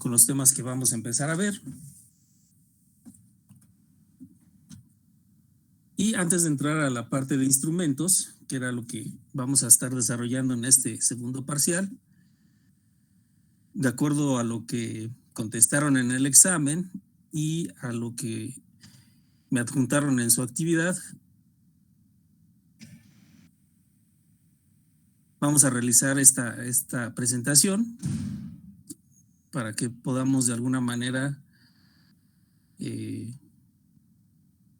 con los temas que vamos a empezar a ver. Y antes de entrar a la parte de instrumentos, que era lo que vamos a estar desarrollando en este segundo parcial, de acuerdo a lo que contestaron en el examen y a lo que me adjuntaron en su actividad, vamos a realizar esta presentación para que podamos de alguna manera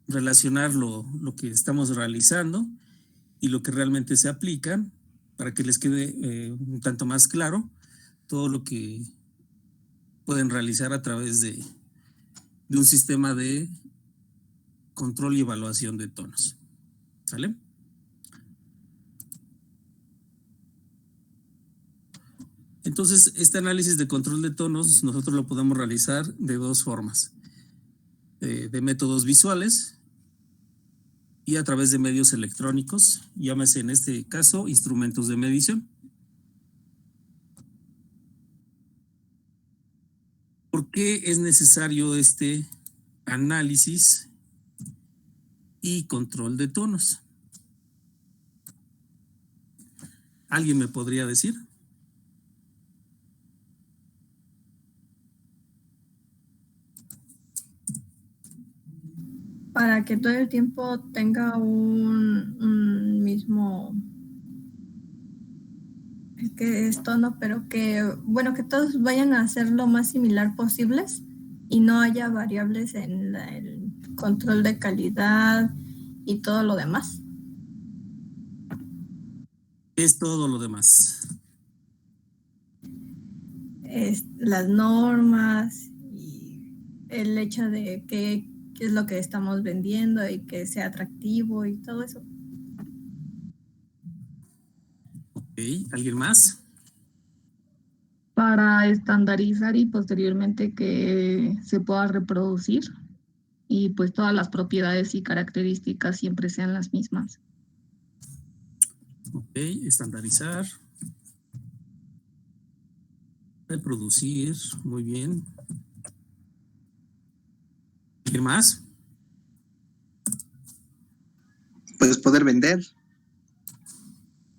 relacionar lo que estamos realizando y lo que realmente se aplica, para que les quede un tanto más claro todo lo que pueden realizar a través de un sistema de control y evaluación de tonos. ¿Sale? Entonces, este análisis de control de tonos nosotros lo podemos realizar de dos formas. De métodos visuales y a través de medios electrónicos, llámese en este caso instrumentos de medición. ¿Por qué es necesario este análisis y control de tonos? ¿Alguien me podría decir? Para que todo el tiempo tenga un mismo, es que es tono, pero que, bueno, que todos vayan a ser lo más similar posibles y no haya variables en el control de calidad y todo lo demás. Es todo lo demás. Las normas y el hecho de qué es lo que estamos vendiendo y que sea atractivo y todo eso. Ok, ¿alguien más? Para estandarizar y posteriormente que se pueda reproducir y pues todas las propiedades y características siempre sean las mismas. Ok, estandarizar. Reproducir, muy bien. ¿Alguien más? Pues poder vender.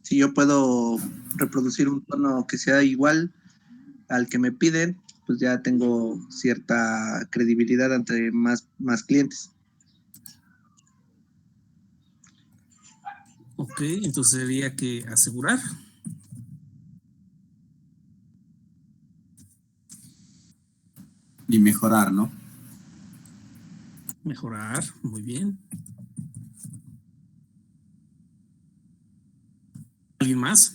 Si yo puedo reproducir un tono que sea igual al que me piden, pues ya tengo cierta credibilidad ante más clientes. Ok, entonces sería que asegurar. Y mejorar, ¿no? Mejorar, muy bien. ¿Alguien más?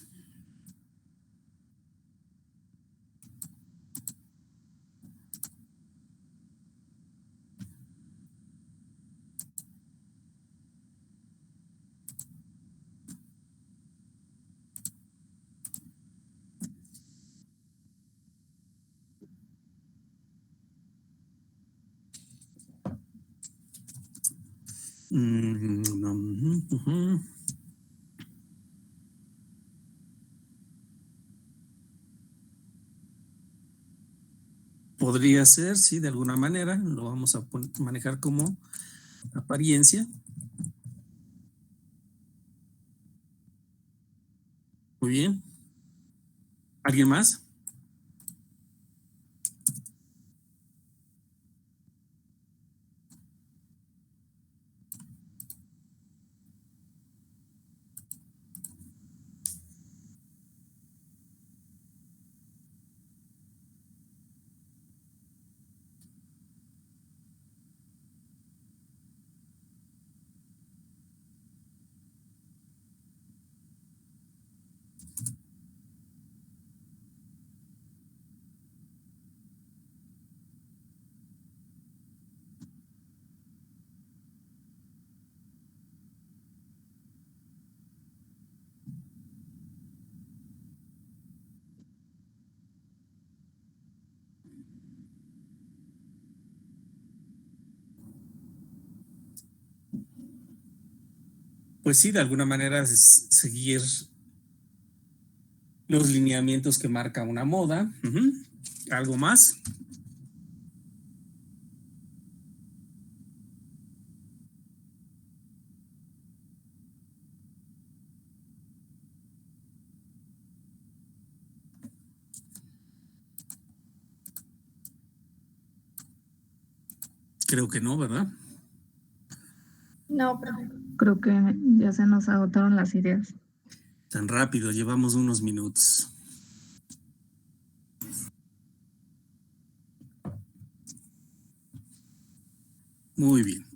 Podría ser, sí, de alguna manera. Lo vamos a manejar como apariencia. Muy bien. ¿Alguien más? Pues sí, de alguna manera es seguir los lineamientos que marca una moda. ¿Algo más? Creo que no, ¿verdad? No, pero Creo que ya se nos agotaron las ideas. Tan rápido, llevamos unos minutos. Muy bien.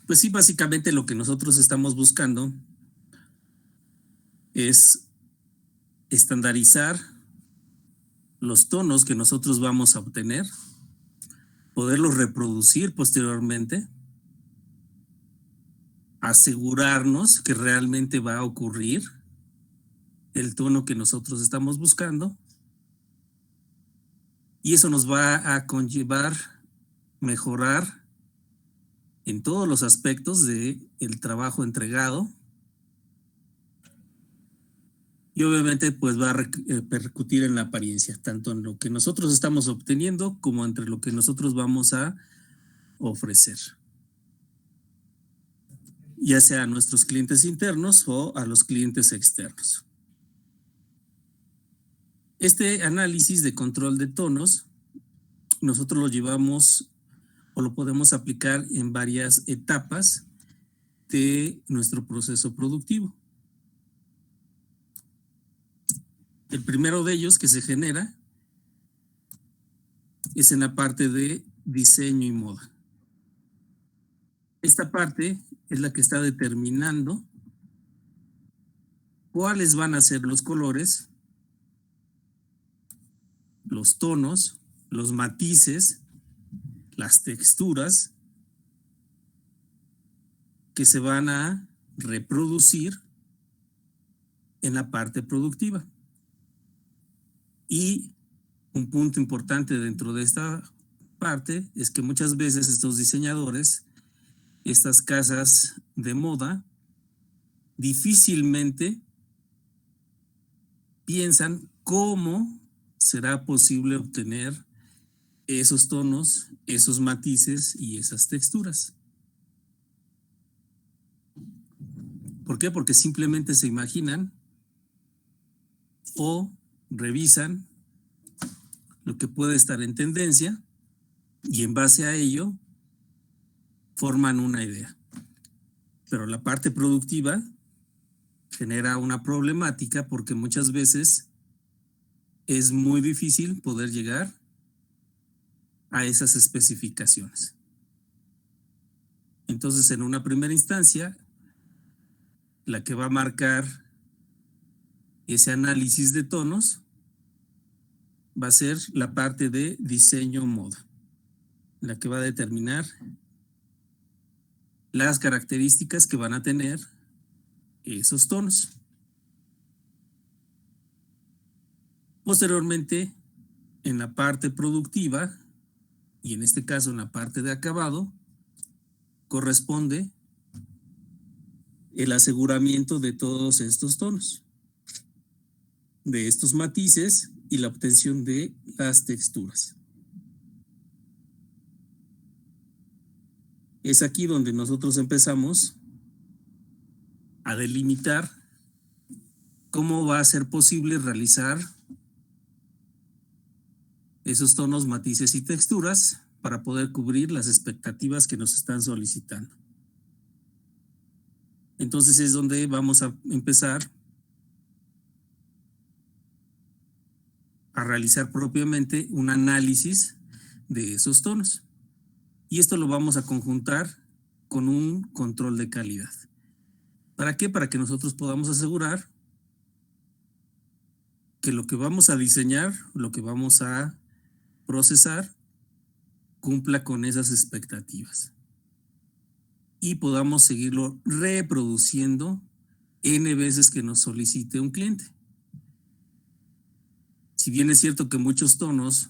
Pues sí, básicamente lo que nosotros estamos buscando es estandarizar los tonos que nosotros vamos a obtener, poderlos reproducir posteriormente, asegurarnos que realmente va a ocurrir el tono que nosotros estamos buscando, y eso nos va a conllevar mejorar en todos los aspectos del trabajo entregado, y obviamente pues va a repercutir en la apariencia, tanto en lo que nosotros estamos obteniendo como entre lo que nosotros vamos a ofrecer, ya sea a nuestros clientes internos o a los clientes externos. Este análisis de control de tonos nosotros lo llevamos o lo podemos aplicar en varias etapas de nuestro proceso productivo. El primero de ellos que se genera es en la parte de diseño y moda. Esta parte es la que está determinando cuáles van a ser los colores, los tonos, los matices, las texturas que se van a reproducir en la parte productiva. Y un punto importante dentro de esta parte es que muchas veces estos diseñadores, estas casas de moda, difícilmente piensan cómo será posible obtener esos tonos, esos matices y esas texturas. ¿Por qué? Porque simplemente se imaginan o revisan lo que puede estar en tendencia y en base a ello forman una idea. Pero la parte productiva genera una problemática porque muchas veces es muy difícil poder llegar a esas especificaciones. Entonces, en una primera instancia, la que va a marcar ese análisis de tonos va a ser la parte de diseño moda, la que va a determinar las características que van a tener esos tonos. Posteriormente, en la parte productiva, y en este caso en la parte de acabado, corresponde el aseguramiento de todos estos tonos, de estos matices y la obtención de las texturas. Es aquí donde nosotros empezamos a delimitar cómo va a ser posible realizar esos tonos, matices y texturas para poder cubrir las expectativas que nos están solicitando. Entonces es donde vamos a empezar a realizar propiamente un análisis de esos tonos. Y esto lo vamos a conjuntar con un control de calidad. ¿Para qué? Para que nosotros podamos asegurar que lo que vamos a diseñar, lo que vamos a procesar, cumpla con esas expectativas y podamos seguirlo reproduciendo N veces que nos solicite un cliente. Si bien es cierto que muchos tonos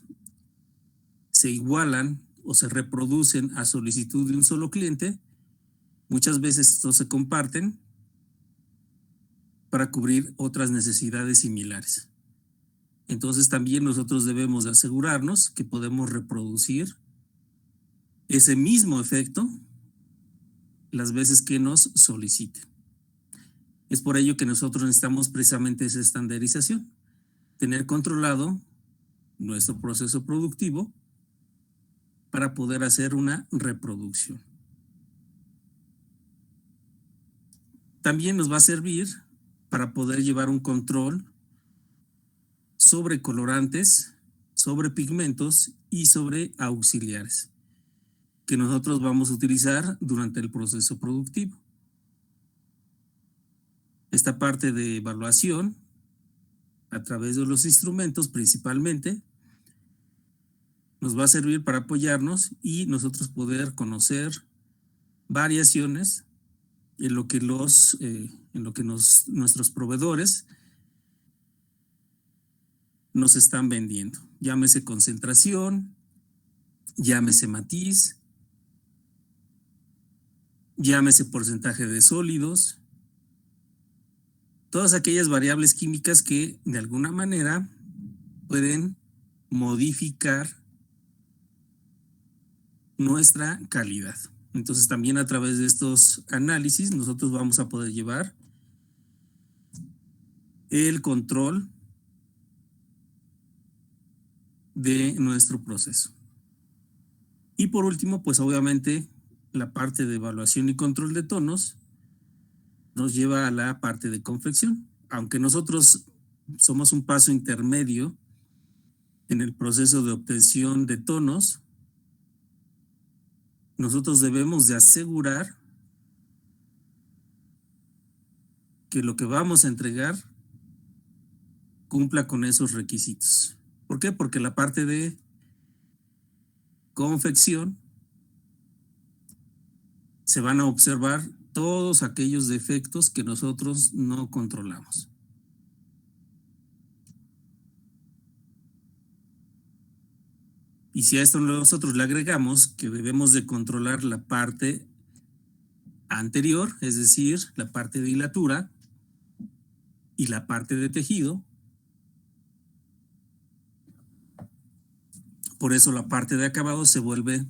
se igualan o se reproducen a solicitud de un solo cliente, muchas veces estos se comparten para cubrir otras necesidades similares. Entonces también nosotros debemos de asegurarnos que podemos reproducir ese mismo efecto las veces que nos soliciten. Es por ello que nosotros necesitamos precisamente esa estandarización, tener controlado nuestro proceso productivo para poder hacer una reproducción. También nos va a servir para poder llevar un control sobre colorantes, sobre pigmentos y sobre auxiliares que nosotros vamos a utilizar durante el proceso productivo. Esta parte de evaluación, a través de los instrumentos principalmente, nos va a servir para apoyarnos y nosotros poder conocer variaciones en lo que nuestros proveedores nos están vendiendo. Llámese concentración, llámese matiz, llámese porcentaje de sólidos, todas aquellas variables químicas que de alguna manera pueden modificar nuestra calidad. Entonces también a través de estos análisis nosotros vamos a poder llevar el control de nuestro proceso. Y por último, pues obviamente la parte de evaluación y control de tonos nos lleva a la parte de confección. Aunque nosotros somos un paso intermedio en el proceso de obtención de tonos, nosotros debemos de asegurar que lo que vamos a entregar cumpla con esos requisitos. ¿Por qué? Porque la parte de confección se van a observar todos aquellos defectos que nosotros no controlamos. Y si a esto nosotros le agregamos que debemos de controlar la parte anterior, es decir, la parte de hilatura y la parte de tejido, por eso la parte de acabado se vuelve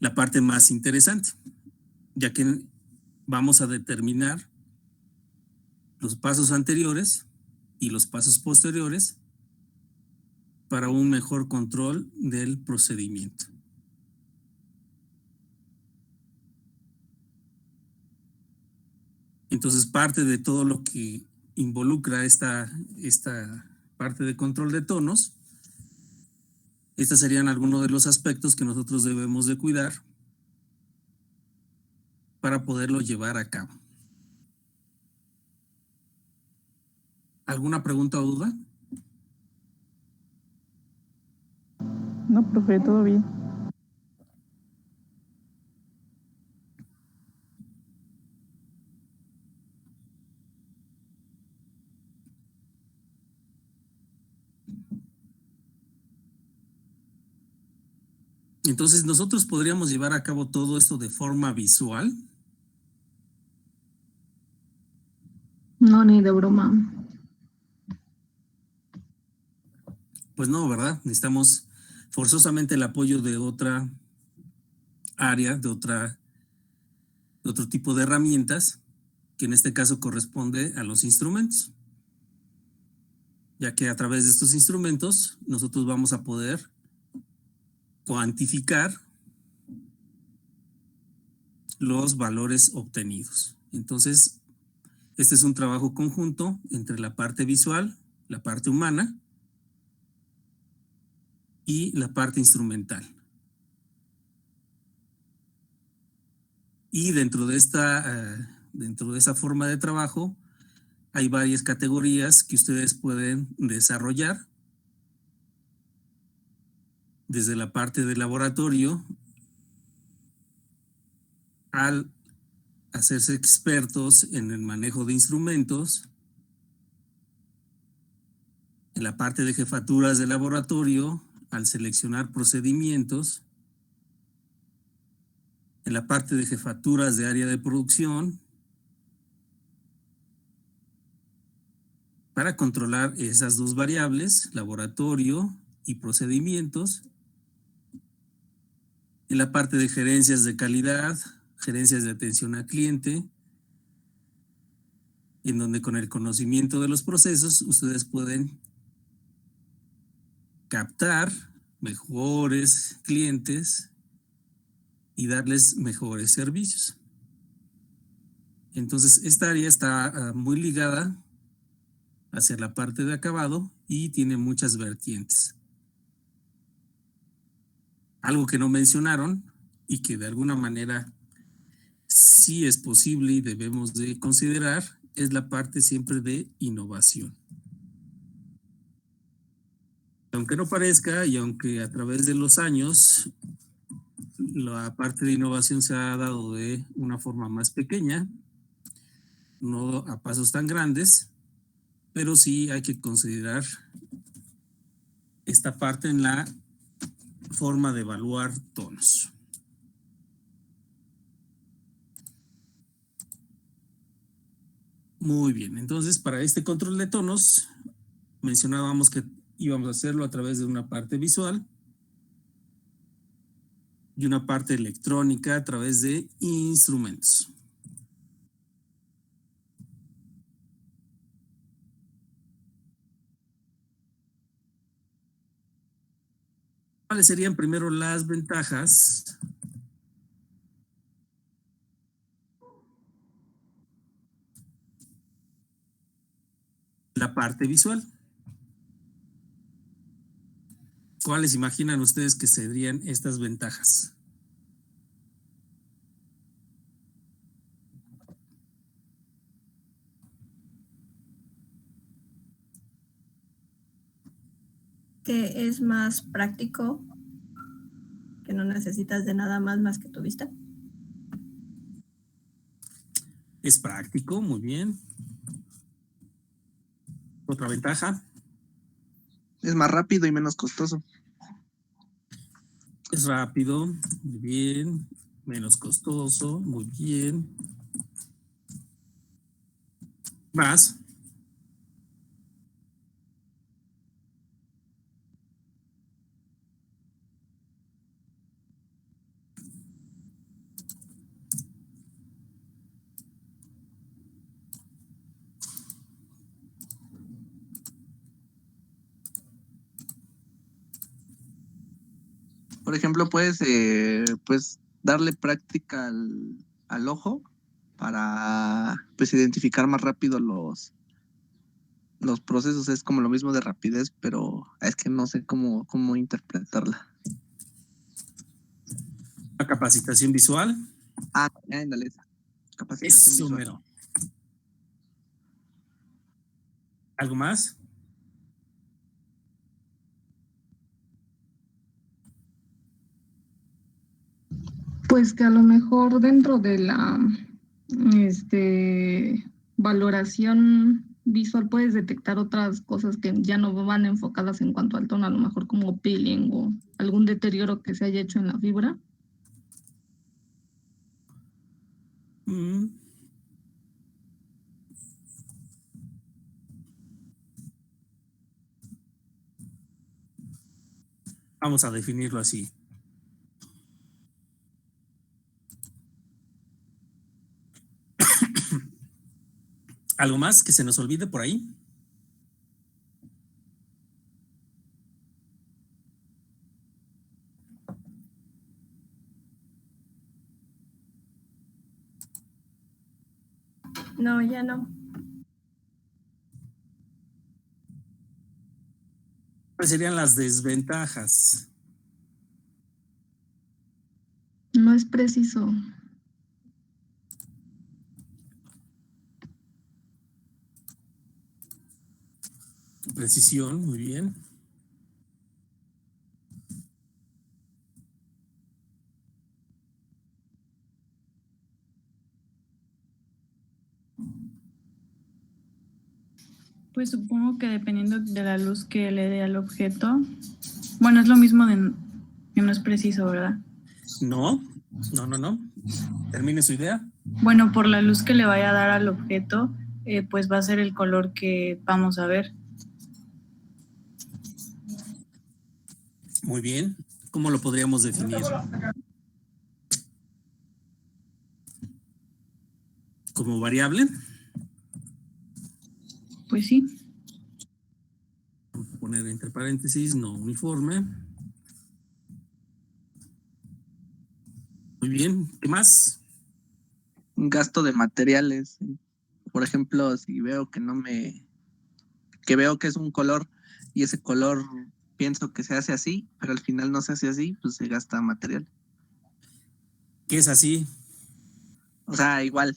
la parte más interesante, ya que vamos a determinar los pasos anteriores y los pasos posteriores para un mejor control del procedimiento. Entonces, parte de todo lo que involucra esta parte de control de tonos, estos serían algunos de los aspectos que nosotros debemos de cuidar para poderlo llevar a cabo. ¿Alguna pregunta o duda? No, profe, todo bien. Entonces, nosotros podríamos llevar a cabo todo esto de forma visual. No, ni de broma. Pues no, ¿verdad? Necesitamos forzosamente el apoyo de otra área, de otro tipo de herramientas, que en este caso corresponde a los instrumentos. Ya que a través de estos instrumentos nosotros vamos a poder cuantificar los valores obtenidos. Entonces, este es un trabajo conjunto entre la parte visual, la parte humana y la parte instrumental. Y dentro de esa forma de trabajo hay varias categorías que ustedes pueden desarrollar. Desde la parte del laboratorio, al hacerse expertos en el manejo de instrumentos, en la parte de jefaturas de laboratorio, al seleccionar procedimientos, en la parte de jefaturas de área de producción, para controlar esas dos variables, laboratorio y procedimientos. En la parte de gerencias de calidad, gerencias de atención al cliente, en donde con el conocimiento de los procesos ustedes pueden captar mejores clientes y darles mejores servicios. Entonces, esta área está muy ligada hacia la parte de acabado y tiene muchas vertientes. Algo que no mencionaron y que de alguna manera sí es posible y debemos de considerar es la parte siempre de innovación. Aunque no parezca y aunque a través de los años la parte de innovación se ha dado de una forma más pequeña, no a pasos tan grandes, pero sí hay que considerar esta parte en la forma de evaluar tonos. Muy bien, entonces para este control de tonos mencionábamos que íbamos a hacerlo a través de una parte visual y una parte electrónica a través de instrumentos. ¿Cuáles serían primero las ventajas? La parte visual. ¿Cuáles imaginan ustedes que serían estas ventajas? Que es más práctico, que no necesitas de nada más que tu vista. Es práctico, muy bien. Otra ventaja. Es más rápido y menos costoso. Es rápido, muy bien. Menos costoso, muy bien. Más. Por ejemplo, puedes darle práctica al ojo para pues identificar más rápido los procesos. Es como lo mismo de rapidez, pero es que no sé cómo interpretarla. La capacitación visual. Ah, ándale, esa. Capacitación Eso visual. mero. ¿Algo más? Pues que a lo mejor dentro de la valoración visual puedes detectar otras cosas que ya no van enfocadas en cuanto al tono, a lo mejor como peeling o algún deterioro que se haya hecho en la fibra. Vamos a definirlo así. ¿Algo más que se nos olvide por ahí? No, ya no. ¿Cuáles serían las desventajas? No es preciso. Precisión, muy bien. Pues supongo que dependiendo de la luz que le dé al objeto. Bueno, es lo mismo de que no es preciso, ¿verdad? No. Termine su idea. Bueno, por la luz que le vaya a dar al objeto, pues va a ser el color que vamos a ver. Muy bien. ¿Cómo lo podríamos definir? ¿Como variable? Pues sí. Vamos a poner entre paréntesis, no uniforme. Muy bien. ¿Qué más? Un gasto de materiales. Por ejemplo, si veo que veo que es un color y ese color pienso que se hace así, pero al final no se hace así, pues se gasta material. ¿Qué es así? O sea, igual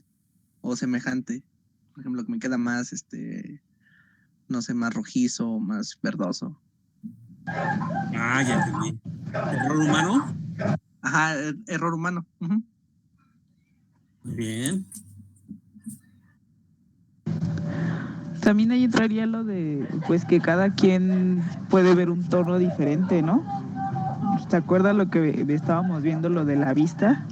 o semejante. Por ejemplo, que me queda más, no sé, más rojizo, más verdoso. Ah, ya entendí. ¿Error humano? Ajá, error humano. Uh-huh. Muy bien. También ahí entraría lo de, pues que cada quien puede ver un tono diferente, ¿no? ¿Te acuerdas lo que estábamos viendo, lo de la vista?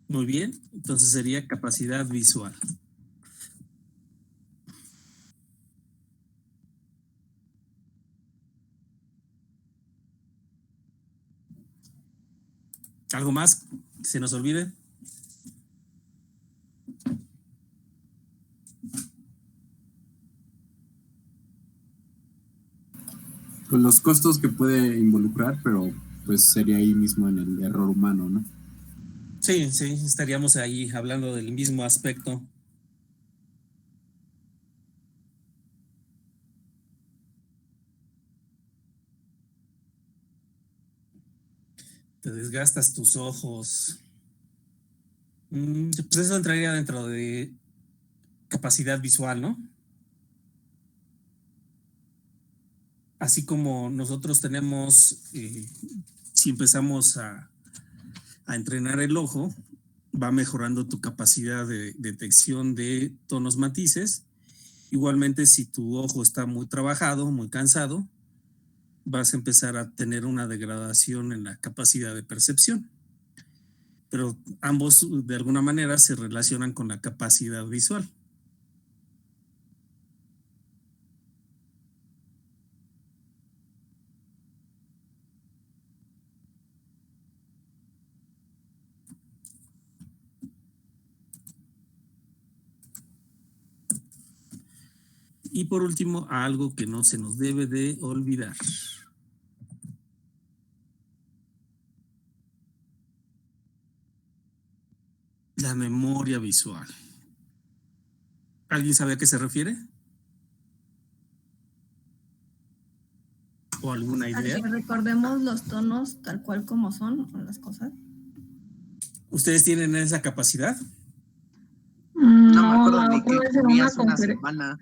Muy bien. Entonces sería capacidad visual. ¿Algo más que se nos olvide? Pues los costos que puede involucrar, pero pues sería ahí mismo en el error humano, ¿no? Sí, sí, estaríamos ahí hablando del mismo aspecto. Te desgastas tus ojos. Pues eso entraría dentro de capacidad visual, ¿no? Así como nosotros tenemos, si empezamos a entrenar el ojo, va mejorando tu capacidad de detección de tonos matices. Igualmente, si tu ojo está muy trabajado, muy cansado, vas a empezar a tener una degradación en la capacidad de percepción. Pero ambos, de alguna manera, se relacionan con la capacidad visual. Y por último, algo que no se nos debe de olvidar. La memoria visual. ¿Alguien sabe a qué se refiere? ¿O alguna idea? A que recordemos los tonos tal cual como son las cosas. ¿Ustedes tienen esa capacidad? No me acuerdo la ni otra que vez en comías una conferencia. semana.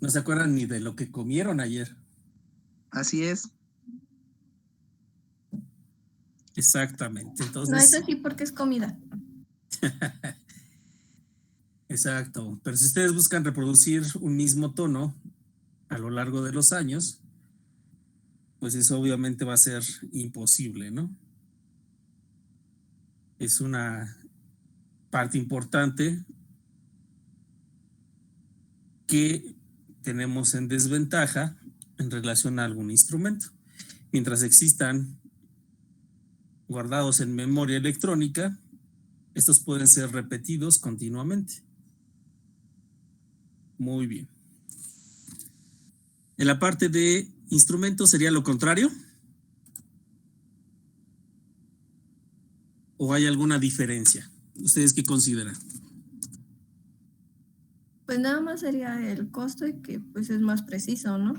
No se acuerdan ni de lo que comieron ayer. Así es. Exactamente. Entonces, No es así porque es comida. exacto. Pero si ustedes buscan reproducir un mismo tono a lo largo de los años, pues eso obviamente va a ser imposible, ¿no? Es una parte importante que tenemos en desventaja en relación a algún instrumento. Mientras existan guardados en memoria electrónica, estos pueden ser repetidos continuamente. Muy bien. En la parte de instrumentos sería lo contrario. ¿O hay alguna diferencia? ¿Ustedes qué consideran? Pues nada más sería el costo y que pues es más preciso, ¿no?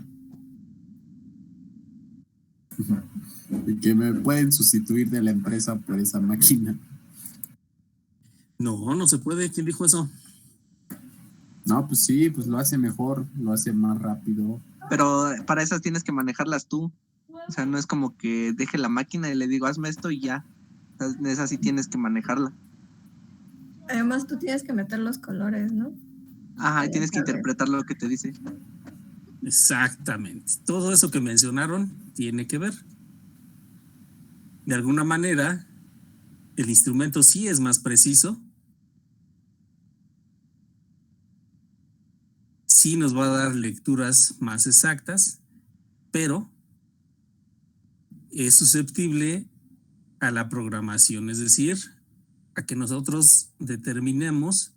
Y que me pueden sustituir de la empresa por esa máquina. No, no se puede. ¿Quién dijo eso? No, pues sí, pues lo hace mejor, lo hace más rápido. Pero para esas tienes que manejarlas tú. O sea, no es como que deje la máquina y le digo, hazme esto y ya. O sea, esa sí tienes que manejarla. Además tú tienes que meter los colores, ¿no? Ajá, y tienes que interpretar lo que te dice. Exactamente. Todo eso que mencionaron tiene que ver. De alguna manera, el instrumento sí es más preciso, sí nos va a dar lecturas más exactas, pero es susceptible a la programación, es decir, a que nosotros determinemos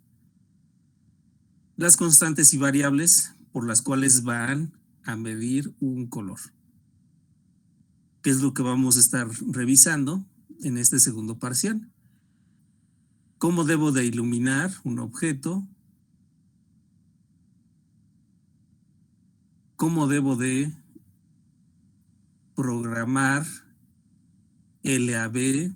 las constantes y variables por las cuales van a medir un color, que es lo que vamos a estar revisando en este segundo parcial. ¿Cómo debo de iluminar un objeto? ¿Cómo debo de programar LAB?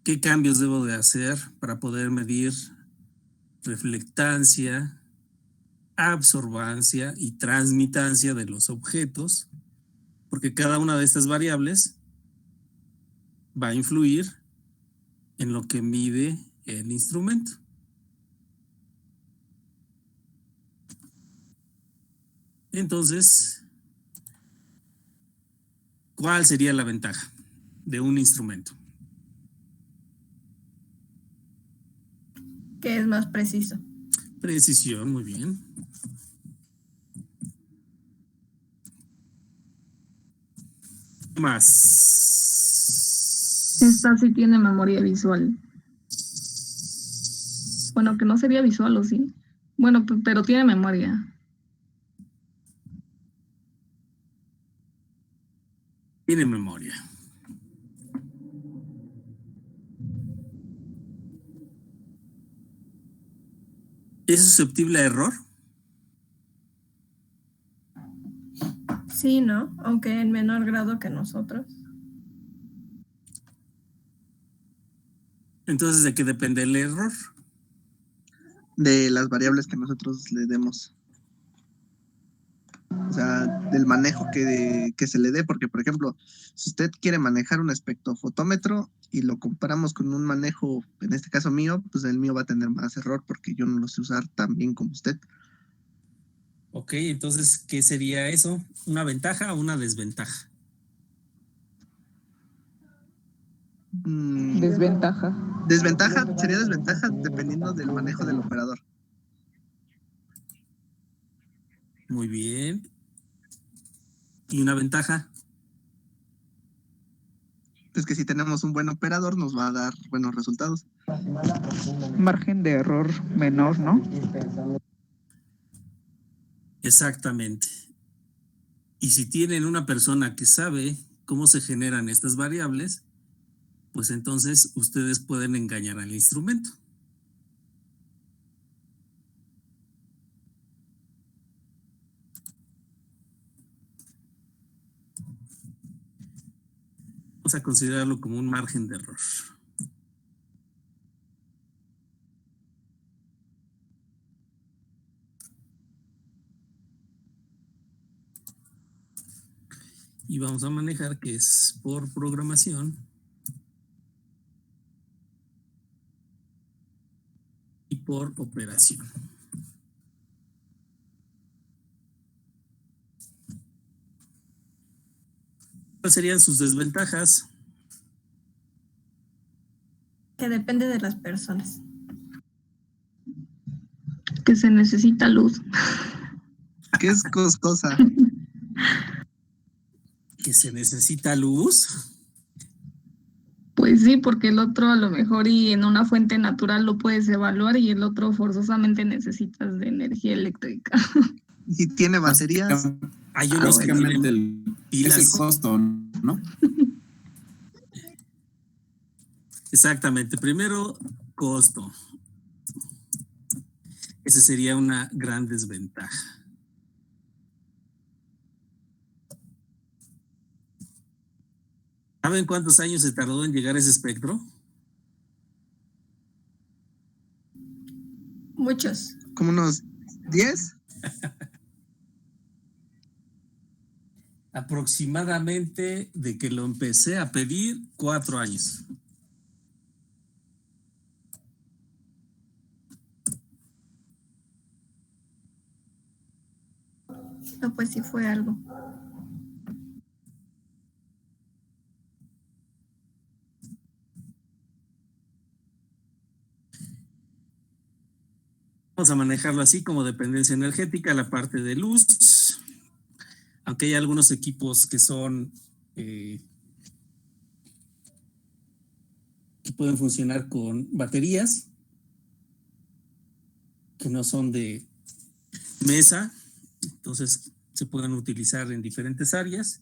¿Qué cambios debo de hacer para poder medir reflectancia, absorbancia y transmitancia de los objetos? Porque cada una de estas variables va a influir en lo que mide el instrumento. Entonces, ¿cuál sería la ventaja de un instrumento? Que es más preciso. Precisión, muy bien. ¿Qué más? Esta sí tiene memoria visual. Bueno, que no sería visual, ¿o sí? Bueno, pero tiene memoria. Tiene memoria. ¿Es susceptible a error? Sí, ¿no? Aunque en menor grado que nosotros. Entonces, ¿de qué depende el error? De las variables que nosotros le demos. O sea, del manejo que se le dé, porque por ejemplo, si usted quiere manejar un espectrofotómetro y lo comparamos con un manejo, en este caso mío, pues el mío va a tener más error porque yo no lo sé usar tan bien como usted. Ok, entonces, ¿qué sería eso? ¿Una ventaja o una desventaja? Desventaja. Sería desventaja dependiendo del manejo del operador. Muy bien. ¿Y una ventaja? Es que si tenemos un buen operador nos va a dar buenos resultados. Margen de error menor, ¿no? Exactamente. Y si tienen una persona que sabe cómo se generan estas variables, pues entonces ustedes pueden engañar al instrumento. Vamos a considerarlo como un margen de error. Y vamos a manejar que es por programación y por operación. ¿Cuáles serían sus desventajas? Que depende de las personas. Que se necesita luz. Que es costosa. Que se necesita luz. Pues sí, porque el otro a lo mejor y en una fuente natural lo puedes evaluar y el otro forzosamente necesitas de energía eléctrica. Y tiene baterías. Hay unos que tienen Es el pilas. costo, ¿no? Exactamente. Primero, costo. Esa sería una gran desventaja. ¿Saben cuántos años se tardó en llegar ese espectro? Muchos. Como unos 10. Aproximadamente de que lo empecé a pedir, 4 años. No, pues sí fue algo. Vamos a manejarlo así como dependencia energética, la parte de luz. Aunque hay algunos equipos que son que pueden funcionar con baterías, que no son de mesa, entonces se pueden utilizar en diferentes áreas.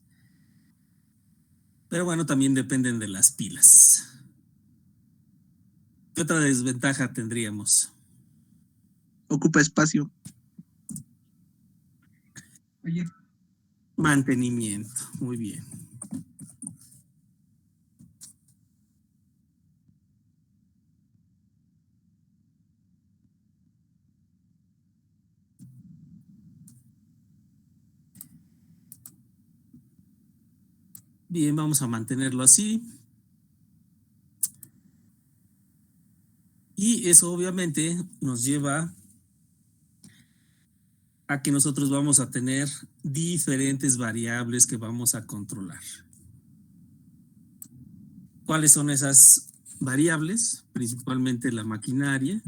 Pero bueno, también dependen de las pilas. ¿Qué otra desventaja tendríamos? Ocupa espacio. Mantenimiento, muy bien. Bien, vamos a mantenerlo así. Y eso obviamente nos lleva a que nosotros vamos a tener diferentes variables que vamos a controlar. ¿Cuáles son esas variables? Principalmente la maquinaria.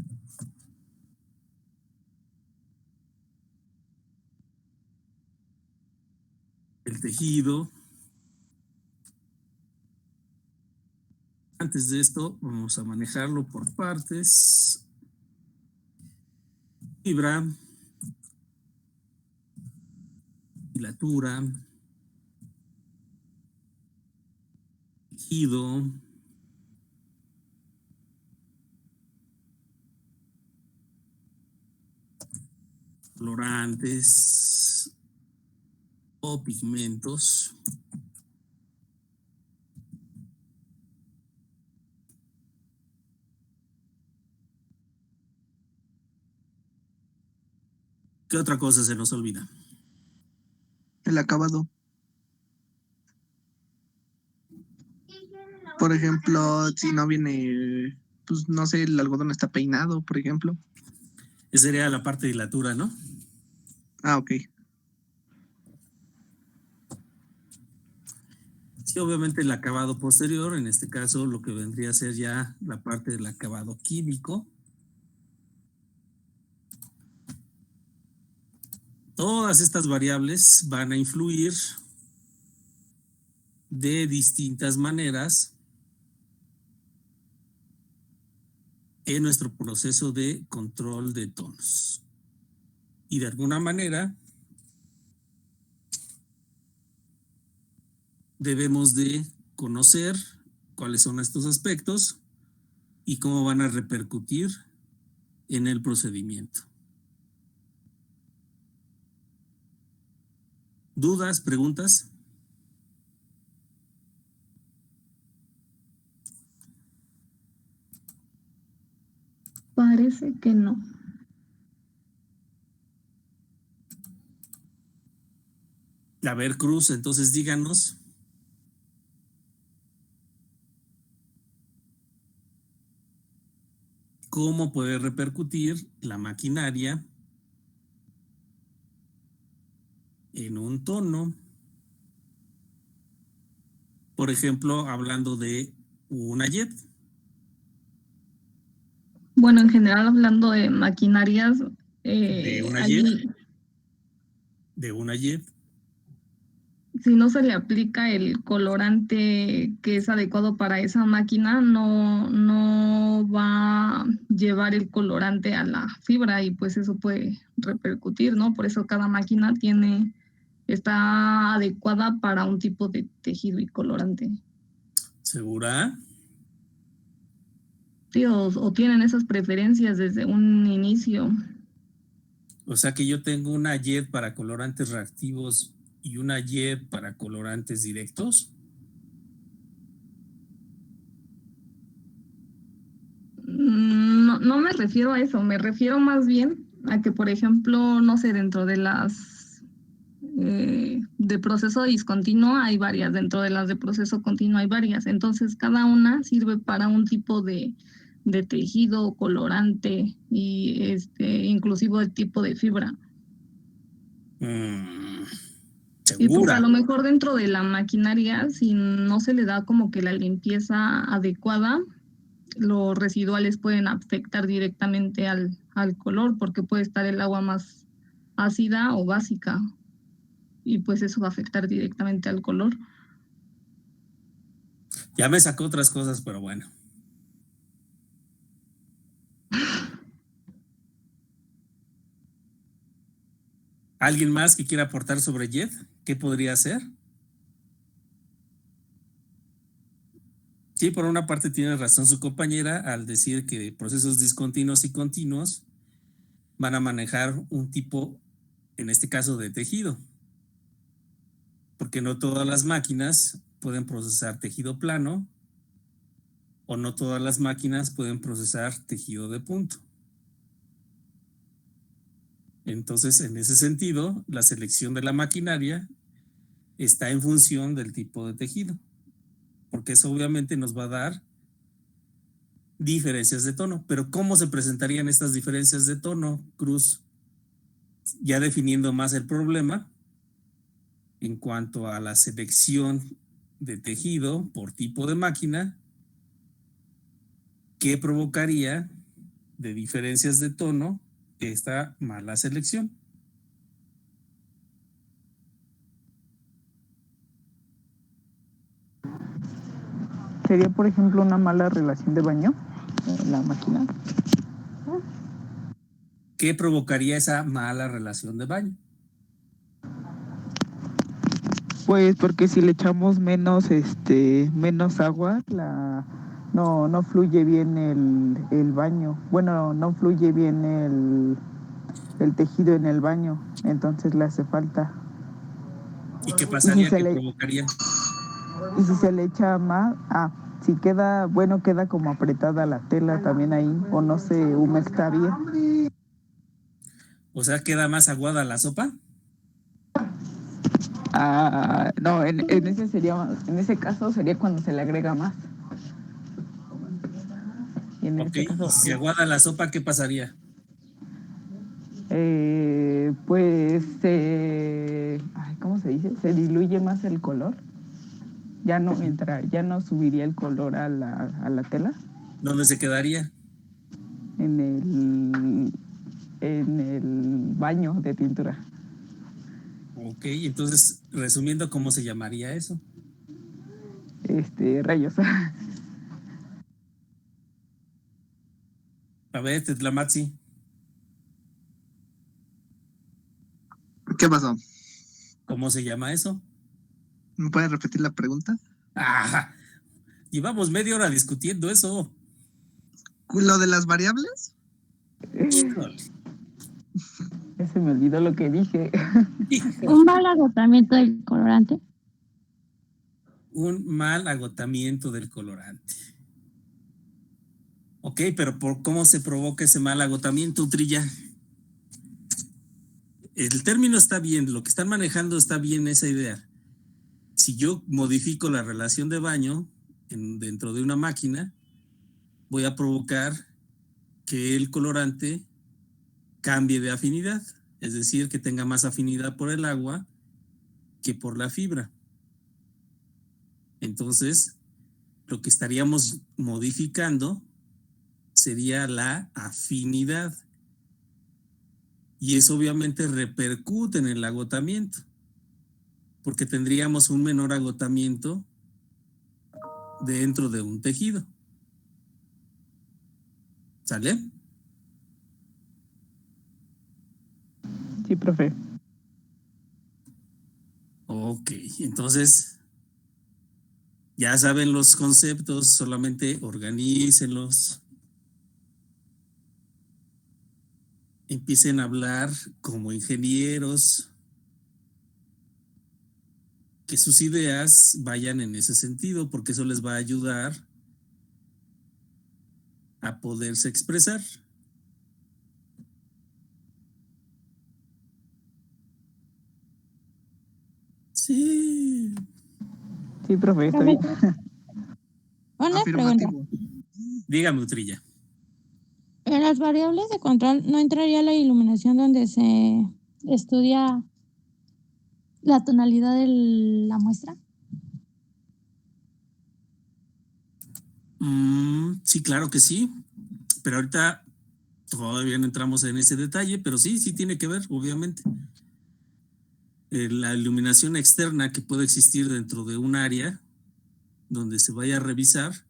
El tejido. Antes de esto, vamos a manejarlo por partes. Fibra. Filatura. Tejido. Colorantes o pigmentos. ¿Qué otra cosa se nos olvida? El acabado. Por ejemplo, si no viene, pues no sé, el algodón está peinado, por ejemplo. Esa sería la parte de hilatura, ¿no? Ah, ok. Sí, obviamente el acabado posterior, en este caso lo que vendría a ser ya la parte del acabado químico. Todas estas variables van a influir de distintas maneras en nuestro proceso de control de tonos. Y de alguna manera debemos de conocer cuáles son estos aspectos y cómo van a repercutir en el procedimiento. ¿Dudas, preguntas? Parece que no. A ver, Cruz, entonces díganos. ¿Cómo puede repercutir la maquinaria en un tono? Por ejemplo, hablando de una jet. Bueno, en general hablando de maquinarias, De una allí, jet. si no se le aplica el colorante que es adecuado para esa máquina, no va a llevar el colorante a la fibra y pues eso puede repercutir, ¿no? Por eso cada máquina está adecuada para un tipo de tejido y colorante. ¿Segura? Sí, o tienen esas preferencias desde un inicio. O sea que yo tengo una jet para colorantes reactivos y una jet para colorantes directos. No me refiero a eso, me refiero más bien a que, por ejemplo, no sé, dentro de las de proceso discontinuo hay varias, dentro de las de proceso continuo hay varias, entonces cada una sirve para un tipo de tejido, colorante y inclusive el tipo de fibra. Y pues a lo mejor dentro de la maquinaria, si no se le da como que la limpieza adecuada, los residuales pueden afectar directamente al color, porque puede estar el agua más ácida o básica, y pues eso va a afectar directamente al color. Ya me sacó otras cosas, pero bueno. ¿Alguien más que quiera aportar sobre JET? ¿Qué podría hacer? Sí, por una parte tiene razón su compañera al decir que procesos discontinuos y continuos van a manejar un tipo, en este caso, de tejido. Porque no todas las máquinas pueden procesar tejido plano o no todas las máquinas pueden procesar tejido de punto. Entonces, en ese sentido, la selección de la maquinaria está en función del tipo de tejido, porque eso obviamente nos va a dar diferencias de tono. Pero ¿cómo se presentarían estas diferencias de tono, Cruz? Ya definiendo más el problema en cuanto a la selección de tejido por tipo de máquina, ¿qué provocaría de diferencias de tono esta mala selección? Sería, por ejemplo, una mala relación de baño en la máquina. ¿Qué provocaría esa mala relación de baño? Pues porque si le echamos menos agua, no fluye bien el baño. Bueno, no fluye bien el tejido en el baño, entonces le hace falta. ¿Y qué pasaría? ¿Qué provocaría? Y si se le echa más, si queda como apretada la tela también ahí, o no se humecta bien. O sea, ¿queda más aguada la sopa? No, en ese caso sería cuando se le agrega más. Y en Ok, ese caso, y si se aguada la sopa, ¿qué pasaría? ¿cómo se dice? Se diluye más el color. Ya no subiría el color a la tela. ¿Dónde se quedaría? En el baño de pintura. Ok, entonces, resumiendo, ¿cómo se llamaría eso? Rayos. A ver, Tetlamatzi. ¿Qué pasó? ¿Cómo se llama eso? ¿Me puedes repetir la pregunta? Llevamos media hora discutiendo eso. ¿Lo de las variables? Ya se me olvidó lo que dije. Un mal agotamiento del colorante. Un mal agotamiento del colorante. Ok, pero ¿por cómo se provoca ese mal agotamiento, Trilla? El término está bien, lo que están manejando está bien esa idea. Si yo modifico la relación de baño dentro de una máquina, voy a provocar que el colorante cambie de afinidad, es decir, que tenga más afinidad por el agua que por la fibra. Entonces, lo que estaríamos modificando sería la afinidad. Y eso obviamente repercute en el agotamiento, porque tendríamos un menor agotamiento dentro de un tejido. ¿Sale? Sí, profe. Ok, entonces ya saben los conceptos, solamente organícenlos. Empiecen a hablar como ingenieros, que sus ideas vayan en ese sentido, porque eso les va a ayudar a poderse expresar. Sí. Sí, profe, está bien. Una pregunta. Dígame, Utrilla. En las variables de control no entraría la iluminación donde se estudia la tonalidad de la muestra. Sí, claro que sí, pero ahorita todavía no entramos en ese detalle, pero sí tiene que ver, obviamente. La iluminación externa que puede existir dentro de un área donde se vaya a revisar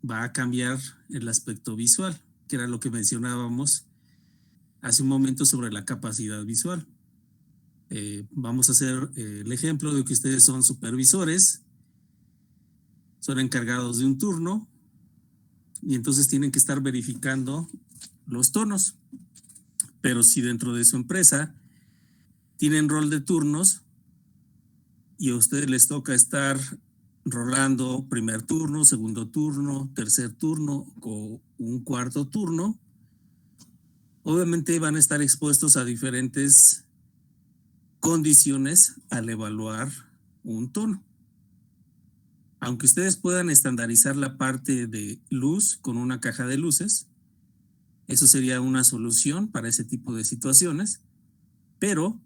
va a cambiar el aspecto visual, que era lo que mencionábamos hace un momento sobre la capacidad visual. Vamos a hacer el ejemplo de que ustedes son supervisores, son encargados de un turno y entonces tienen que estar verificando los tonos. Pero si dentro de su empresa tienen rol de turnos y a ustedes les toca estar rolando primer turno, segundo turno, tercer turno o un cuarto turno, obviamente van a estar expuestos a diferentes condiciones al evaluar un tono. Aunque ustedes puedan estandarizar la parte de luz con una caja de luces, eso sería una solución para ese tipo de situaciones, pero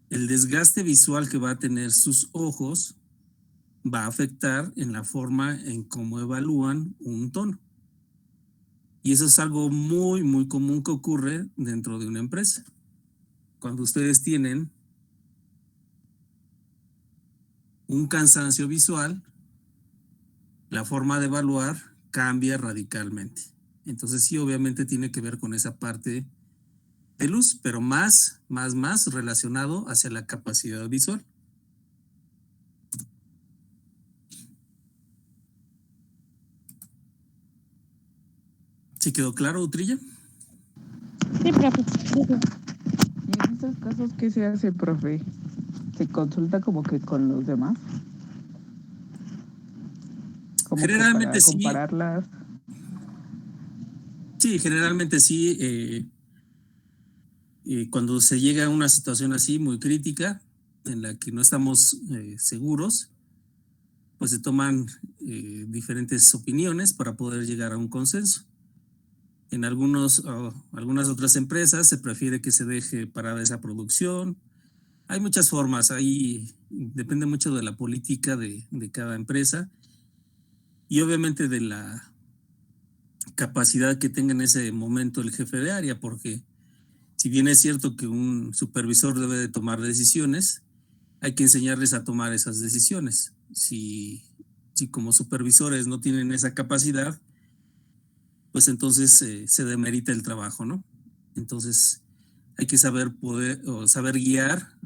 el desgaste visual que va a tener sus ojos va a afectar en la forma en cómo evalúan un tono. Y eso es algo muy, muy común que ocurre dentro de una empresa. Cuando ustedes tienen un cansancio visual, la forma de evaluar cambia radicalmente. Entonces sí, obviamente tiene que ver con esa parte de luz, pero más relacionado hacia la capacidad visual. ¿Sí quedó claro, Utrilla? Sí, profe. Y en estos casos, ¿qué se hace, profe? ¿Se consulta como que con los demás? Como Generalmente que para sí. compararlas. Sí, generalmente sí. Cuando se llega a una situación así muy crítica, en la que no estamos seguros, pues se toman diferentes opiniones para poder llegar a un consenso. En algunas otras empresas se prefiere que se deje parada esa producción. Hay muchas formas, ahí depende mucho de la política de cada empresa y obviamente de la capacidad que tenga en ese momento el jefe de área, porque si bien es cierto que un supervisor debe de tomar decisiones, hay que enseñarles a tomar esas decisiones. Si como supervisores no tienen esa capacidad, pues entonces se demerita el trabajo, ¿no? Entonces hay que saber guiar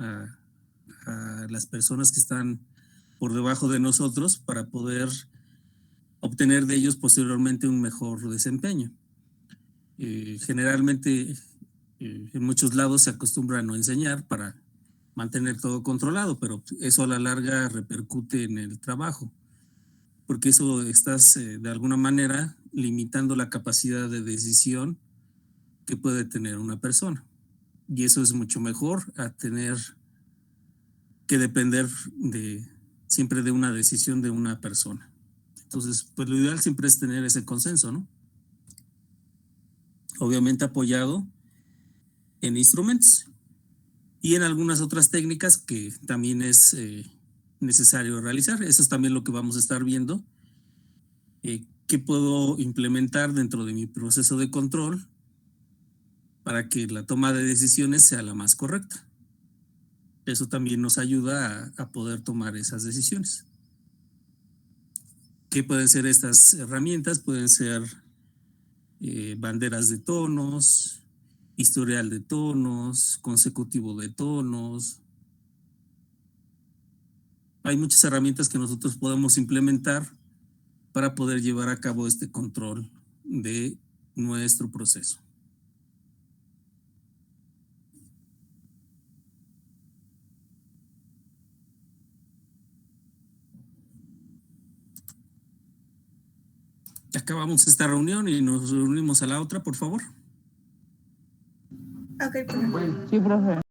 a las personas que están por debajo de nosotros para poder obtener de ellos posteriormente un mejor desempeño. Generalmente en muchos lados se acostumbra a no enseñar para mantener todo controlado, pero eso a la larga repercute en el trabajo, porque eso estás de alguna manera limitando la capacidad de decisión que puede tener una persona. Y eso es mucho mejor a tener que depender siempre de una decisión de una persona. Entonces, pues lo ideal siempre es tener ese consenso, ¿no? Obviamente apoyado en instrumentos y en algunas otras técnicas que también es necesario realizar. Eso es también lo que vamos a estar viendo. ¿Qué puedo implementar dentro de mi proceso de control para que la toma de decisiones sea la más correcta? Eso también nos ayuda a poder tomar esas decisiones. ¿Qué pueden ser estas herramientas? Pueden ser banderas de tonos, historial de tonos, consecutivo de tonos. Hay muchas herramientas que nosotros podemos implementar para poder llevar a cabo este control de nuestro proceso. Acabamos esta reunión y nos reunimos a la otra, por favor. Ok, profe. Sí, profe.